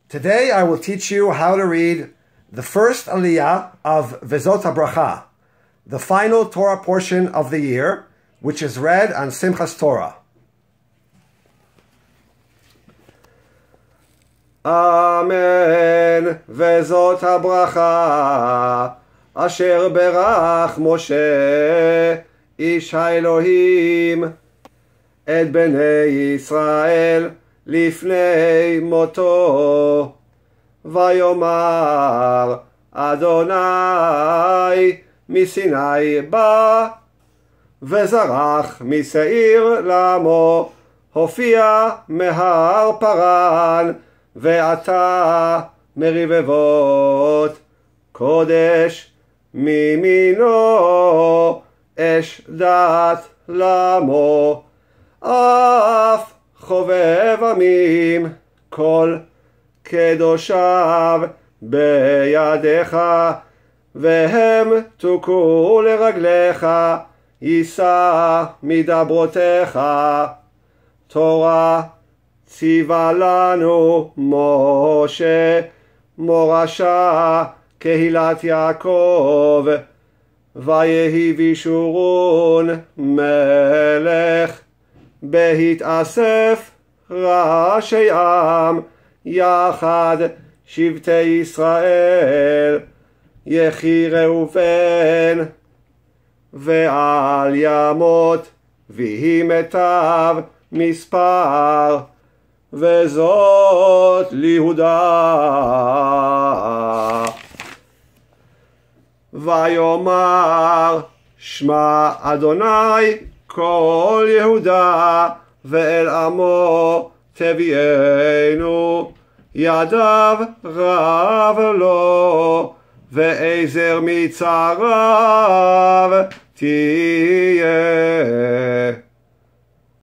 Today I will teach you how to read the first aliyah of Vezot HaBracha, the final Torah portion of the year, which is read on Simchas Torah. Amen. Vezot HaBracha asher berach Moshe ish haElohim et bnei Yisrael לפני מותו, ויאמר אדוני מסיני בא, וזרח משעיר לעמו, הופיע מהר פרן, ועתה מרבבות קודש מימינו, אש דת לעמו, אף חובב עמים כל קדושיו בידיך, והם תוכו לרגליך, יישא מדברותיך. תורה ציווה לנו משה מורשה קהילת יעקב, ויהי בישורון מלך, בהתאסף ראשי עם יחד שבטי ישראל, יחי ראובן ועל ימות ויהי מיטב מספר, וזאת ליהודה. ויאמר שמע אדוני כל יהודה, ואל עמו תביאנו, ידיו רב לו, ועזר מצריו תהיה.